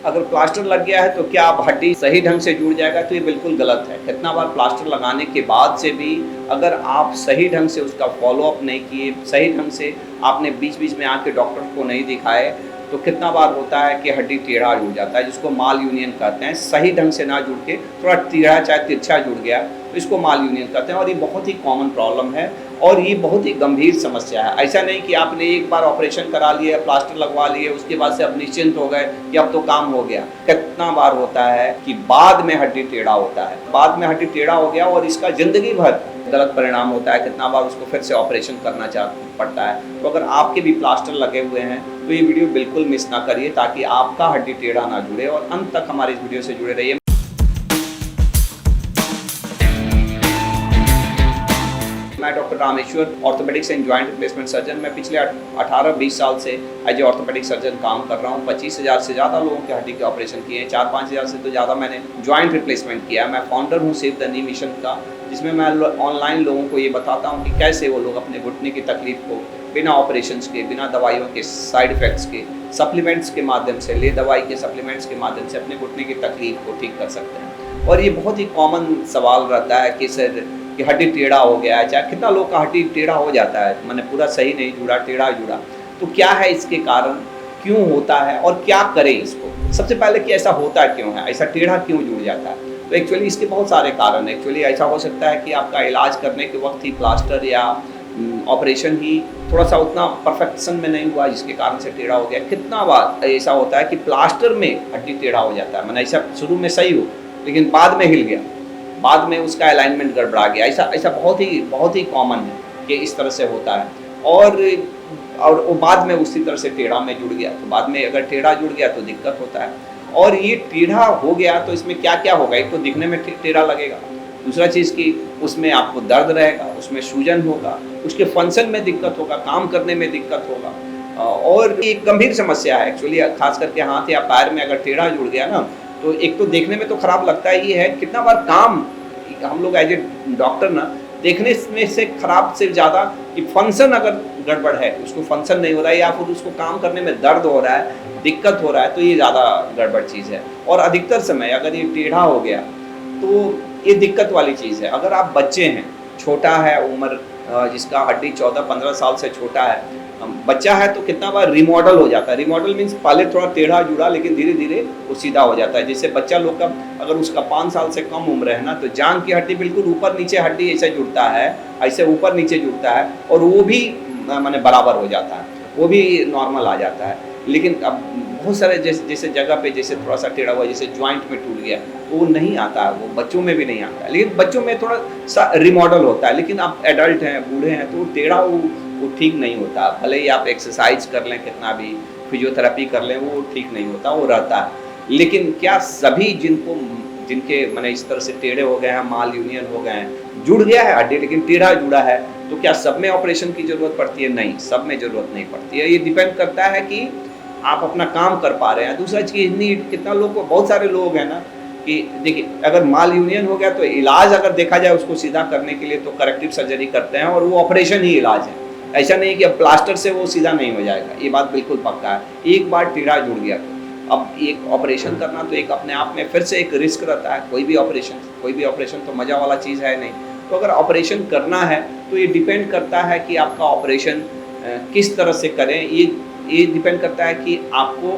अगर प्लास्टर लग गया है तो क्या अब हड्डी सही ढंग से जुड़ जाएगा, तो ये बिल्कुल गलत है। कितना बार प्लास्टर लगाने के बाद से भी अगर आप सही ढंग से उसका फॉलोअप नहीं किए, सही ढंग से आपने बीच बीच में आके डॉक्टर को नहीं दिखाए, तो कितना बार होता है कि हड्डी टेढ़ा जुड़ जाता है, जिसको माल यूनियन कहते हैं। सही ढंग से ना जुड़ के थोड़ा टेढ़ा चाहे तिरछा जुड़ गया तो इसको माल यूनियन कहते हैं, और ये बहुत ही कॉमन प्रॉब्लम है और ये बहुत ही गंभीर समस्या है। ऐसा नहीं कि आपने एक बार ऑपरेशन करा लिया, प्लास्टर लगवा लिए, उसके बाद से अब निश्चिंत हो गए कि अब तो काम हो गया। कितना बार होता है कि बाद में हड्डी टेढ़ा होता है, बाद में हड्डी टेढ़ा हो गया और इसका जिंदगी भर गलत परिणाम होता है। कितना बार उसको फिर से ऑपरेशन करना पड़ता है। तो अगर आपके भी प्लास्टर लगे हुए हैं तो ये वीडियो बिल्कुल मिस ना करिए, ताकि आपका हड्डी टेढ़ा ना जुड़े, और अंत तक हमारे इस वीडियो से जुड़े रहिए। मैं doctor Rameshwar, orthopaedics and joint replacement surgeon. मैं पिछले 18-20 साल से एज ए ऑर्थोपेडिक सर्जन काम कर रहा हूँ। 25,000 से ज़्यादा लोगों के हड्डी के ऑपरेशन किए हैं, 4-5 हज़ार से तो ज़्यादा मैंने जॉइंट रिप्लेसमेंट किया है। मैं फाउंडर हूँ सेव द नी मिशन का, जिसमें मैं ऑनलाइन लोगों को ये बताता हूँ कि कैसे वो लोग अपने घुटने की तकलीफ को बिना ऑपरेशंस के, बिना दवाइयों के साइड इफ़ेक्ट्स के, सप्लीमेंट्स के माध्यम से, ले दवाई के सप्लीमेंट्स के माध्यम से अपने घुटने की तकलीफ को ठीक कर सकते हैं। और ये बहुत ही कॉमन सवाल रहता है कि सर कि हड्डी टेढ़ा हो गया है, चाहे कितना लोग का हड्डी टेढ़ा हो जाता है, मैंने पूरा सही नहीं जुड़ा, टेढ़ा जुड़ा, तो क्या है इसके कारण, क्यों होता है और क्या करें इसको। सबसे पहले कि ऐसा होता क्यों है, ऐसा टेढ़ा क्यों जुड़ जाता है। तो एक्चुअली इसके बहुत सारे कारण हैं। एक्चुअली ऐसा हो सकता है कि आपका इलाज करने के वक्त ही प्लास्टर या ऑपरेशन ही थोड़ा सा उतना परफेक्शन में नहीं हुआ, जिसके कारण से टेढ़ा हो गया। कितना बार ऐसा होता है कि प्लास्टर में हड्डी टेढ़ा हो जाता है, मैंने ऐसा शुरू में सही हो लेकिन बाद में हिल गया, बाद में उसका अलाइनमेंट गड़बड़ा गया। ऐसा बहुत ही कॉमन है कि इस तरह से होता है। और वो बाद में उसी तरह से टेढ़ा में जुड़ गया, तो बाद में अगर टेढ़ा जुड़ गया तो दिक्कत होता है। और ये टेढ़ा हो गया तो इसमें क्या क्या होगा, एक तो दिखने में टेढ़ा लगेगा, दूसरा चीज़ कि उसमें आपको दर्द रहेगा, उसमें सूजन होगा, उसके फंक्शन में दिक्कत होगा, काम करने में दिक्कत होगा। और ये गंभीर समस्या है एक्चुअली, खास करके हाथ या पैर में अगर टेढ़ा जुड़ गया ना, तो एक तो देखने में तो खराब लगता ही है। कितना बार काम हम लोग एज ए डॉक्टर ना, देखने में से खराब से ज़्यादा कि फंक्शन अगर गड़बड़ है, उसको फंक्शन नहीं हो रहा है या फिर उसको काम करने में दर्द हो रहा है, दिक्कत हो रहा है, तो ये ज़्यादा गड़बड़ चीज़ है। और अधिकतर समय अगर ये टेढ़ा हो गया तो ये दिक्कत वाली चीज़ है। अगर आप बच्चे हैं, छोटा है उम्र, जिसका हड्डी 14-15 साल से छोटा है, बच्चा है, तो कितना बार रिमॉडल हो जाता है। रिमॉडल मीन्स पहले थोड़ा टेढ़ा जुड़ा लेकिन धीरे धीरे वो सीधा हो जाता है। जैसे बच्चा लोग का अगर उसका 5 साल से कम उम्र है ना, तो जांघ की हड्डी बिल्कुल ऊपर नीचे हड्डी ऐसे जुड़ता है, ऐसे ऊपर नीचे जुड़ता है, और वो भी माने बराबर हो जाता है, वो भी नॉर्मल आ जाता है। लेकिन अब बहुत सारे जैसे जगह पे जैसे थोड़ा सा टेढ़ा हुआ, जैसे ज्वाइंट में टूट गया, वो नहीं आता है, वो बच्चों में भी नहीं आता है। लेकिन बच्चों में थोड़ा सा रिमॉडल होता है, लेकिन आप एडल्ट हैं, बूढ़े हैं, तो टेढ़ा वो ठीक नहीं होता। भले ही आप एक्सरसाइज कर लें, कितना भी फिजियोथेरेपी कर लें, वो ठीक नहीं होता, वो रहता है। लेकिन क्या सभी जिनके मैंने इस तरह से टेढ़े हो गए हैं, माल यूनियन हो गए हैं, जुड़ गया है हड्डी लेकिन टेढ़ा जुड़ा है, तो क्या सब में ऑपरेशन की ज़रूरत पड़ती है? नहीं, सब में ज़रूरत नहीं पड़ती है। ये डिपेंड करता है कि आप अपना काम कर पा रहे हैं। दूसरा चीज़ नीड, कितना लोग को, बहुत सारे लोग हैं ना कि देखिए, अगर माल यूनियन हो गया तो इलाज अगर देखा जाए उसको सीधा करने के लिए तो करेक्टिव सर्जरी करते हैं, और वो ऑपरेशन ही इलाज है। ऐसा नहीं कि अब प्लास्टर से वो सीधा नहीं हो जाएगा, ये बात बिल्कुल पक्का है। एक बार टेढ़ा जुड़ गया तो अब एक ऑपरेशन करना तो एक अपने आप में फिर से एक रिस्क रहता है। कोई भी ऑपरेशन तो मज़ा वाला चीज़ है नहीं। तो अगर ऑपरेशन करना है तो ये डिपेंड करता है कि आपका ऑपरेशन किस तरह से करें। ये डिपेंड करता है कि आपको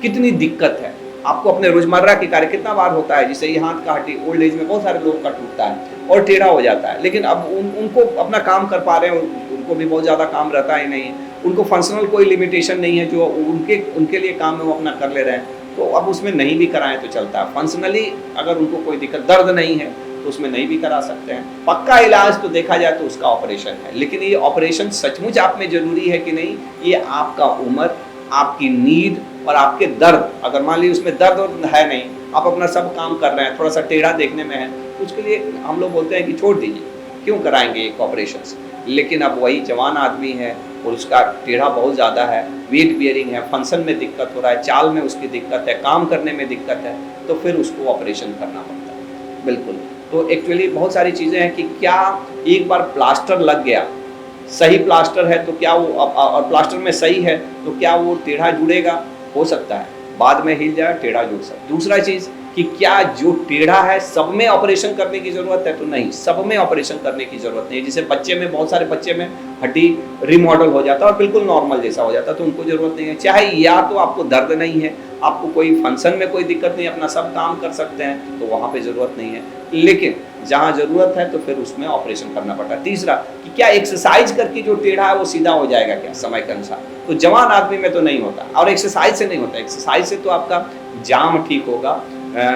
कितनी दिक्कत है, आपको अपने रोज़मर्रा के कार्य। कितना बार होता है जैसे ये हाथ का हड्डी ओल्ड एज में बहुत सारे लोगों का टूटता है और टेढ़ा हो जाता है, लेकिन अब उनको अपना काम कर पा रहे हैं, उनको भी बहुत ज़्यादा काम रहता ही नहीं है, उनको फंक्शनल कोई लिमिटेशन नहीं है, जो उनके लिए काम है वो अपना कर ले रहे हैं, तो अब उसमें नहीं भी कराएं तो चलता है। फंक्शनली अगर उनको कोई दिक्कत, दर्द नहीं है, तो उसमें नहीं भी करा सकते हैं। पक्का इलाज तो देखा जाए तो उसका ऑपरेशन है, लेकिन ये ऑपरेशन सचमुच आप में ज़रूरी है कि नहीं, ये आपका उम्र, आपकी नीड और आपके दर्द, अगर मान लीजिए उसमें दर्द है नहीं, आप अपना सब काम कर रहे हैं, थोड़ा सा टेढ़ा देखने में है, तो उसके लिए हम लोग बोलते हैं कि छोड़ दीजिए, क्यों कराएंगे एक ऑपरेशन। लेकिन अब वही जवान आदमी है और उसका टेढ़ा बहुत ज़्यादा है, वेट बियरिंग है, फंक्शन में दिक्कत हो रहा है, चाल में उसकी दिक्कत है, काम करने में दिक्कत है, तो फिर उसको ऑपरेशन करना पड़ता है। बिल्कुल। तो एक्चुअली बहुत सारी चीज़ें हैं कि क्या एक बार प्लास्टर लग गया, सही प्लास्टर है तो क्या वो, और प्लास्टर में सही है तो क्या वो टेढ़ा जुड़ेगा? हो सकता है, बाद में हिल जाए, टेढ़ा जुड़ सकता। दूसरा चीज़ कि क्या जो टेढ़ा है सब में ऑपरेशन करने की ज़रूरत है, तो नहीं, सब में ऑपरेशन करने की ज़रूरत नहीं है। जैसे बच्चे में, बहुत सारे बच्चे में हड्डी रिमॉडल हो जाता है और बिल्कुल नॉर्मल जैसा हो जाता है, तो उनको ज़रूरत नहीं है। चाहे या तो आपको दर्द नहीं है, आपको कोई फंक्शन में कोई दिक्कत नहीं, अपना सब काम कर सकते हैं, तो वहाँ पे ज़रूरत नहीं है। लेकिन जहाँ ज़रूरत है तो फिर उसमें ऑपरेशन करना पड़ता है। तीसरा कि क्या एक्सरसाइज करके जो टेढ़ा है वो सीधा हो जाएगा क्या समय के अनुसार, तो जवान आदमी में तो नहीं होता, और एक्सरसाइज से नहीं होता। एक्सरसाइज से तो आपका जाम ठीक होगा,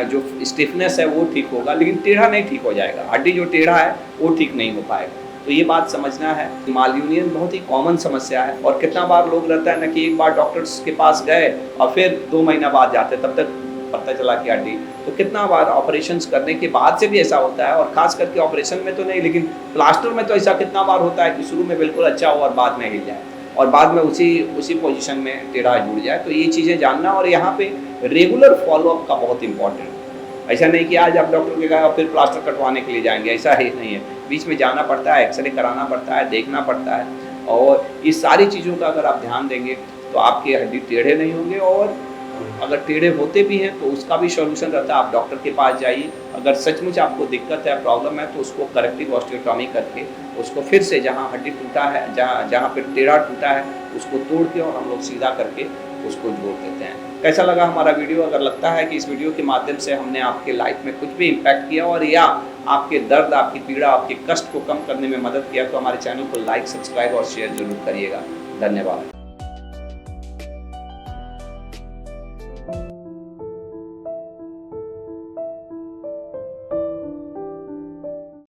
जो स्टिफनेस है वो ठीक होगा, लेकिन टेढ़ा नहीं ठीक हो जाएगा। हड्डी जो टेढ़ा है वो ठीक नहीं हो पाएगा। तो ये बात समझना है। माल यूनियन बहुत ही कॉमन समस्या है, और कितना बार लोग रहता है ना कि एक बार डॉक्टर्स के पास गए और फिर 2 महीना बाद जाते, तब तक पता चला कि हड्डी। तो कितना बार ऑपरेशंस करने के बाद से भी ऐसा होता है, और खास करके ऑपरेशन में तो नहीं, लेकिन प्लास्टर में तो ऐसा कितना बार होता है कि शुरू में बिल्कुल अच्छा हो और बाद में हिल जाए, और बाद में उसी पोजीशन में टेढ़ा जुड़ जाए। तो ये चीज़ें जानना, और यहाँ पे रेगुलर फॉलोअप का बहुत इंपॉर्टेंट है। ऐसा नहीं कि आज आप डॉक्टर के गए और फिर प्लास्टर कटवाने के लिए जाएंगे, ऐसा ही नहीं है। बीच में जाना पड़ता है, एक्सरे कराना पड़ता है, देखना पड़ता है, और ये सारी चीज़ों का अगर आप ध्यान देंगे तो आपके हड्डी टेढ़े नहीं होंगे। और अगर टेढ़े होते भी हैं तो उसका भी सॉल्यूशन रहता है, आप डॉक्टर के पास जाइए। अगर सचमुच आपको दिक्कत है, प्रॉब्लम है, तो उसको करेक्टिव ऑस्टियोटॉमी करके उसको फिर से जहाँ हड्डी टूटा है, जहाँ पे टेढ़ा टूटा है, उसको तोड़ के और हम लोग सीधा करके उसको जोड़ देते हैं। कैसा लगा हमारा वीडियो? अगर लगता है कि इस वीडियो के माध्यम से हमने आपके लाइफ में कुछ भी इम्पैक्ट किया, और या आपके दर्द, आपकी पीड़ा, आपके कष्ट को कम करने में मदद किया, तो हमारे चैनल को लाइक, सब्सक्राइब और शेयर जरूर करिएगा। धन्यवाद।